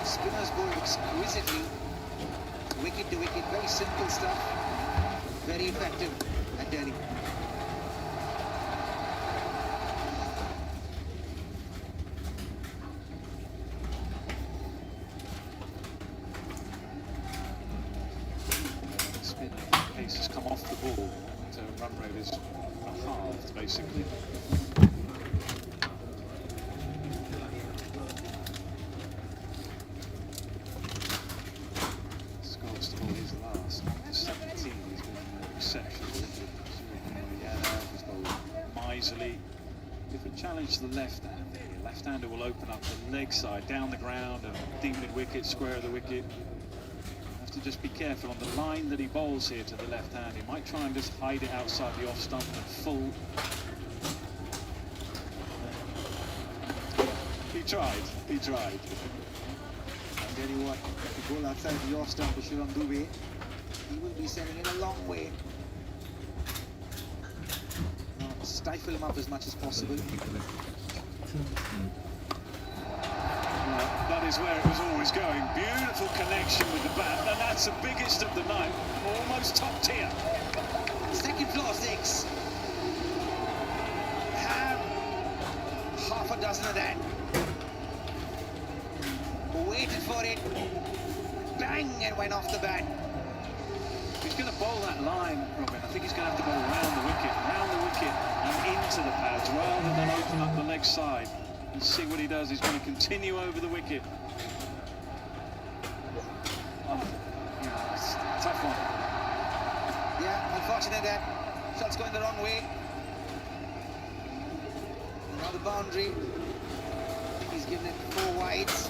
Spinners bowled exquisitely. Wicket to wicket, very simple stuff. Very effective at Delhi. Pace has come off the ball, and run rate is halved basically. Scores to ball his last, 17. He's been exceptional. He's bowled miserly. Different challenge to the left-hander. The left-hander will open up the leg side, down the ground, and deep mid-wicket, square of the wicket. Have to just be careful on the line that he bowls here to the left hand. He might try and just hide it outside the off stump and full. He tried. I'll tell you what, if you go outside the off stump for Shivam Dubey, he will be sending it a long way. Now, stifle him up as much as possible. That is where it was always going. Beautiful connection with the bat, and that's the biggest of the night. Almost top tier. Second floor six. Have half a dozen of that. Waited for it. Bang, and went off the bat. He's going to bowl that line, Robin. I think he's going to have to bowl round the wicket, and into the pads, rather than open up the leg side. And see what he does. He's going to continue over the wicket. Oh, yeah, it's a tough one. Yeah, unfortunate that shot's going the wrong way. Another boundary. He's given it 4 wides.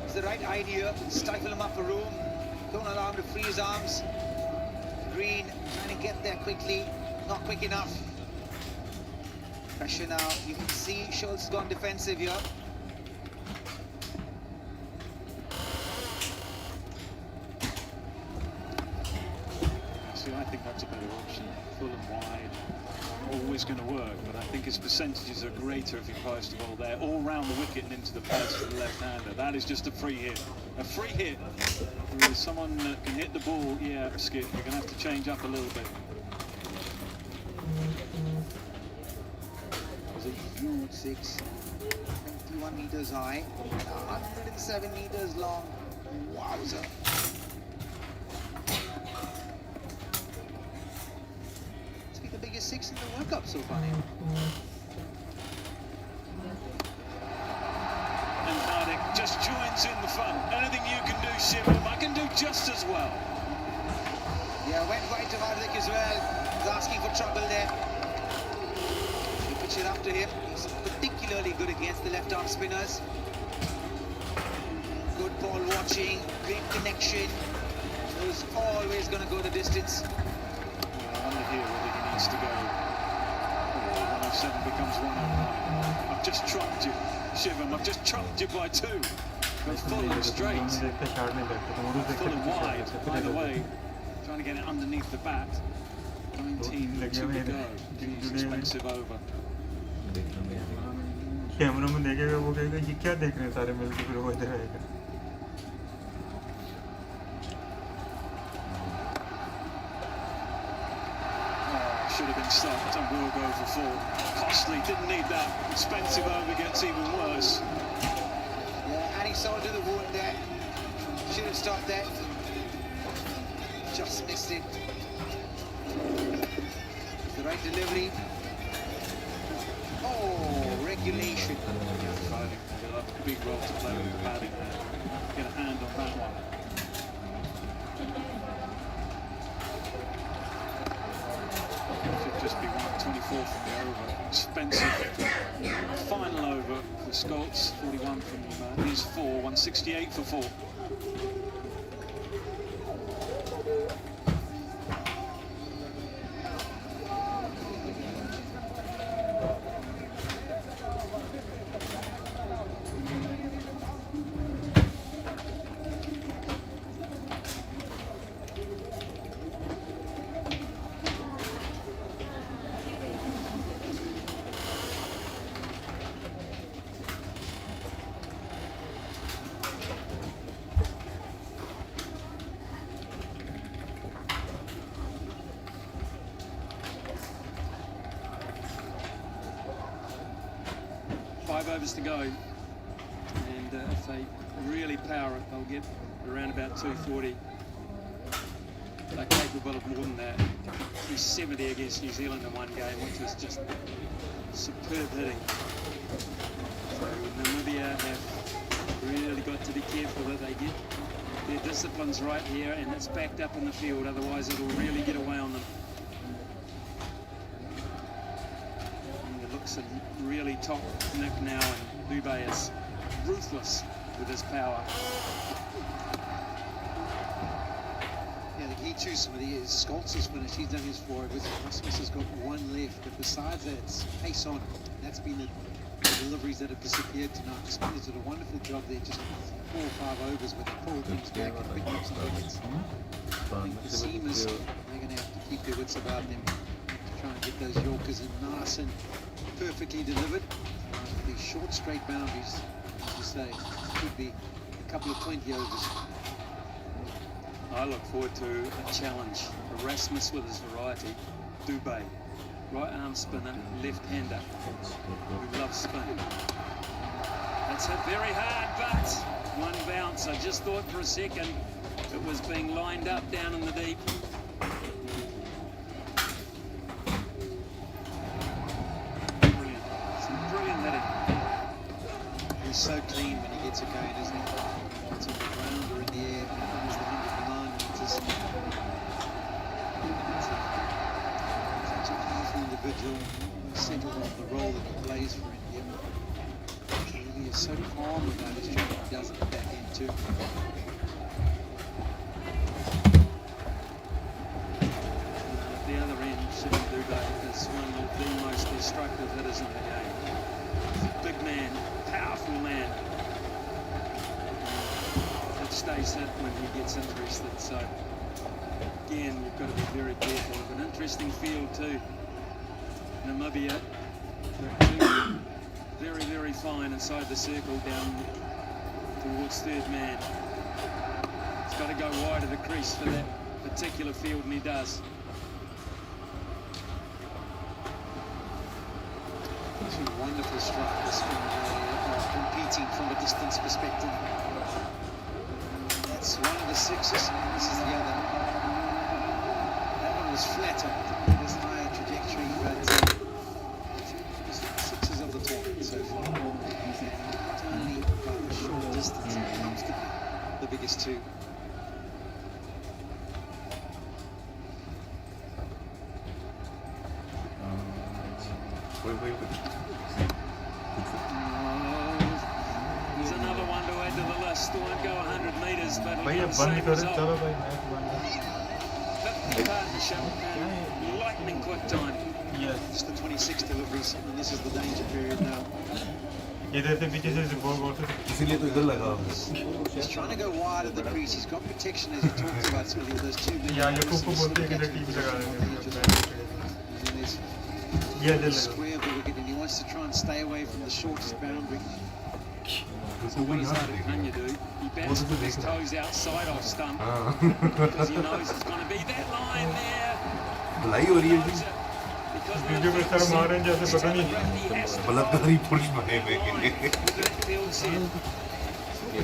It's the right idea. Stifle him up a room. Don't allow him to free his arms. Green trying to get there quickly. Not quick enough. Pressure now. You can see Schultz has gone defensive here. See, I think that's a better option. Full and wide. Always going to work, but I think his percentages are greater if he tries to bowl there, all round the wicket and into the pads to the left-hander. That is just a free hit. A free hit with someone that can hit the ball. Yeah, Skip, you're going to have to change up a little bit. A huge six, 21 meters high, 107 meters long. Wowza. It's been the biggest six in the World Cup so far. And Hardik just joins in the fun. Anything you can do, Shivam, I can do just as well. Yeah, went right to Hardik as well. He's asking for trouble there. Pitch it up to him. He's particularly good against the left-arm spinners. Good ball watching, great connection. Who's always going to go the distance. I wonder here whether he needs to go. 107 becomes 109. I've just trumped you, Shivam. I've just trumped you by 2. But full and straight. Full and wide. By the way, trying to get it underneath the bat. 19 to go. He's expensive over. Camera में देखेगा वो कहेगा ये क्या देख रहे हैं सारे मिलके फिर वो इधर आएगा Should have been stopped and will go for 4. Costly, didn't need that. Expensive over gets even worse. Yeah, adding salt to the wound there. Should have stopped there. Just missed it. The right delivery. Oh, regulation. He'll have a big role to play with the batting there. Get a hand on that one. Should just be 124 from the over. Expensive. Final over for Scholz. 41 from his 4. 168 for 4. Overs to go, and if they really power it, they'll get around about 240. They're capable of more than that. 370 against New Zealand in one game, which was just superb hitting. So Namibia have really got to be careful that they get their disciplines right here, and it's backed up in the field, otherwise it'll really get away on them. A really top nick now, and Dubey is ruthless with his power. he too, Scholz has finished. He's done his 4 overs. Rasmus has got 1 left. But besides that, it's pace on. That's been the deliveries that have disappeared tonight. The spinners did a wonderful job there. Just 4 or 5 overs where they pulled things back and picked up some wickets. I think the seamers, they're going to have to keep their wits about them to try and get those Yorkers in nice and perfectly delivered. These short, straight boundaries, as you say, could be a couple of 20 overs. I look forward to a challenge. Erasmus with his variety. Dubé, right arm spinner, left-hander, who loves spin. That's hit very hard, but 1 bounce. I just thought for a second it was being lined up down in the deep. Brilliant. Some brilliant hitting. He's so clean when he gets it going, isn't he? It's on the ground or in the air. It's the 109 meters. Such a powerful individual, settled on the role that he plays for India. He is so calm about his job he doesn't back into. At the other end, Shivam Dubé is one of the most destructive hitters in the game. He's a big man, powerful man. It stays hit when he gets interested. So again, you've got to be very careful. An interesting field too. Namibia, two very, very fine inside the circle down towards third man. He's got to go wide of the crease for that particular field, and he does. Two wonderful strikers competing from a distance perspective. That's one of the 6s, and this is the other. That one was flatter, it was higher trajectory, but two 6s of the tournament so far. Not only by a short distance, and comfortably the biggest 2. There's another one to add to the list. Won't go 100 metres, but it'll भाई be अब the बंद same करो result. चलो भाई match बंद 50 partnership and lightning quick time. Yes Just the 26 deliveries, and this is the danger period now. इधर से पीछे से बॉल से इसीलिए तो इधर लगा He's trying to go wide of the crease. He's got protection as he talks about some of those 2 या ये कुकू बोलते हैं कि इधर टीम लगा रहे हैं ये इधर लगा square of the wicket, and he wants to try and stay away from the shortest boundary. So what does Adekanya do? He bats with his toes outside off stump हाँ because he knows it's going to be that line there. भलाई हो रही है जी Because video में sir मार रहे हैं जैसे पता नहीं बलात्कारी पुरुष बने हुए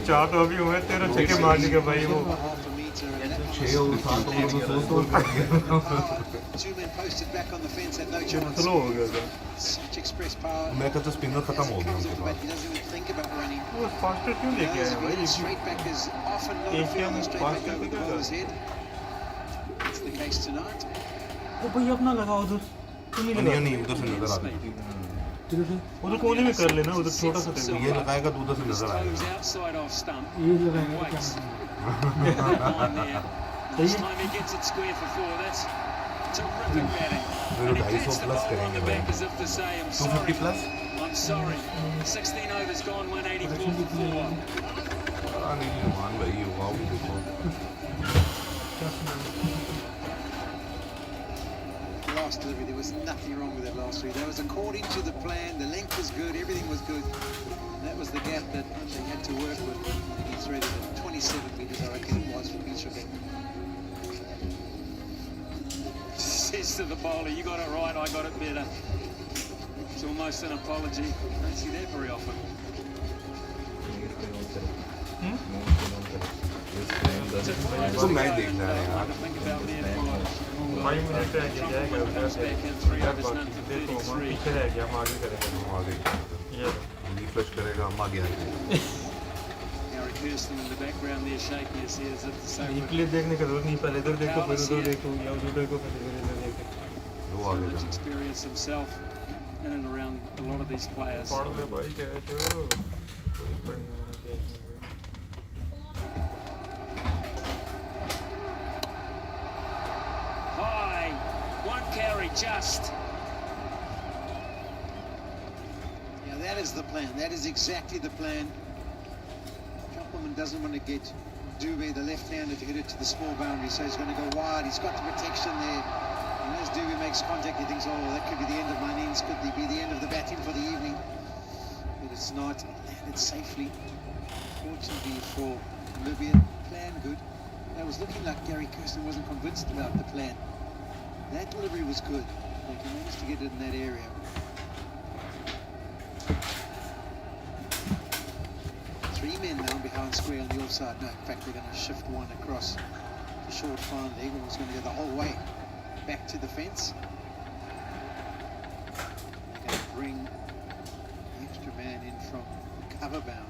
चार तो अभी हुए 13 छक्के मारने के भाई वो Half a metre, and that 6 और 7 ओवर में 100 कर दिया 2 men posted back on the fence had no chance. Slow हो गया था Such express power. मैं कहता स्पिनर खत्म हो गया Comes उनके off the bat, pass he doesn't even think about running. वो फास्टर क्यों लेके आए भाई Knows straight back is often not a एक field हम straight back फास्टर over पे the क्या bowler's head. That's the case tonight. ओ भाई अपना लगाओ उधर क्यों नहीं नहीं लगा नहीं उधर से नजर आ रही उधर कोने में कर लेना उधर छोटा सा दे ये लगाएगा तो उधर से नजर toes आएगा outside off stump. ये लगाएगा Waits. Line there. This time he gets it square for 4. That's terrific batting. मेरे And he 250 pats the plus bowler on the करेंगे back भाई as if to say, I'm 250 sorry. Plus I'm sorry. 16 overs gone, 184 for 4. नहीं मान भाई wow देखो Last delivery, there was nothing wrong with that last three. That was according to the plan. The length was good, everything was good. And that was the gap that they had to work with. And he threaded it. 27 metres, I reckon it was, from each of them. Says to the bowler, you got it right, I got it better. It's almost an apology. Don't see that very often. तो match देखना है यार To think about there for 5 minute रह गया जाएगा उधर goes से back in 3 यार overs, none बाकी for देखो हम 33. पीछे रह गया हम आगे करेंगे हम आगे ये रिफ्रेश करेगा हम आगे आएंगे Harry Kirsten in the background there shaking his head as if to say, replay देखने की जरूरत नहीं पहले इधर देखो फिर उधर देखो या उधर देखो फिर इधर देखो वो so आगे much जाना experience himself in and around a lot of these players. पढ़ ले भाई क्या हो कोई पढ़ने वाला क्या है just. Yeah, that is the plan. That is exactly the plan. Trumpelman doesn't want to get Dube, the left-hander, to hit it to the small boundary, so he's going to go wide. He's got the protection there. And as Dube makes contact, he thinks, oh, that could be the end of my innings. Could be the end of the batting for the evening. But it's not. Landed safely. Fortunately for Libya, plan good. That was looking like Gary Kirsten wasn't convinced about the plan. That delivery was good. Like he managed to get it in that area. Three men now behind square on the offside. No, in fact, they're going to shift one across the short fine leg. It was going to go the whole way back to the fence. They're going to bring the extra man in from the cover boundary.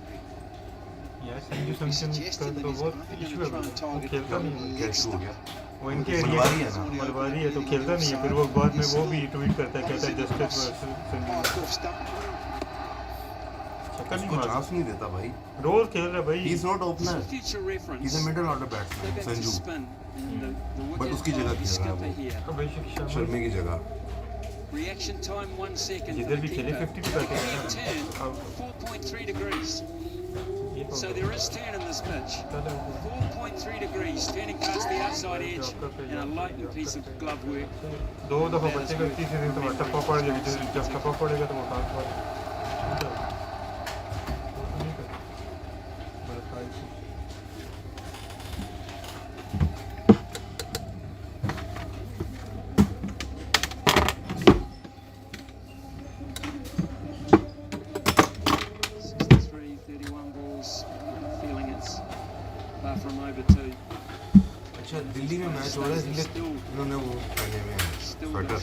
यार संजू सैमसन का तो बहुत issue है, वो खेलता नहीं है, catch हो गया वो इनके एरिया मलबारी है तो खेलता नहीं है, फिर वो बाद में वो भी ट्वीट करता है, कहता है जस्टिस संजू छक्का नहीं मारता, चांस नहीं देता भाई, रोज खेल रहा है भाई, he is not opener, he is a middle order batsman Sanju, but उसकी जगह खेल रहा है वो शर्मा की जगह. Reaction time 1 second. जिधर भी खेले 50 पे करते हैं. 4.3 degrees. So there is turn in this pitch. 4.3 degrees, turning past the outside edge, and a lightning piece of glove work. दो दफा बच्चे का तीसरे दिन तो टप्पा पड़ जाएगा, जब टप्पा पड़ेगा तो वो काट पड़ेगा. दिल्ली में मैच हो रहा है, इसलिए इन्होंने वो पहने हुए हैं स्वेटर.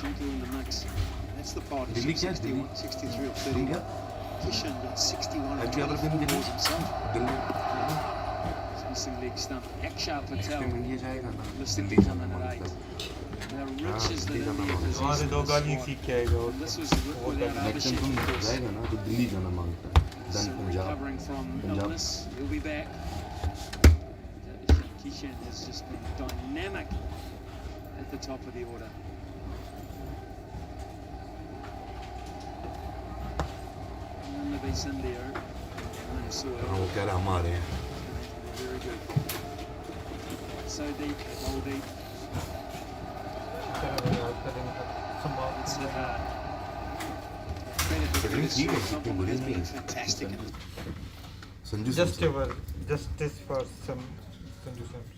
दिल्ली क्या 63 or 30. Kishan got 61 and 24 balls himself. Delhi Missing leg stump. Akshar next Patel time India जाएगा ना, listed दिल्ली to जाना come in at मांगता 8. है. Now Rich is the Delhi जाना India मांगता वहाँ से दो गाली सीख के आएगा और This was without next time तुम Abhishek. जाएगा ना तो दिल्ली जाना मांगता है, then Still Punjab. recovering from Punjab. illness. He'll be back. Kishan has just been dynamic at the top of the order. And the base India. वो कह रहे हम आ रहे हैं. Very good. So deep, hold deep. It's Fitting ठीक है, इतनी बुरी नहीं है. Fantastic. Sanju justice for some Sanju Samson.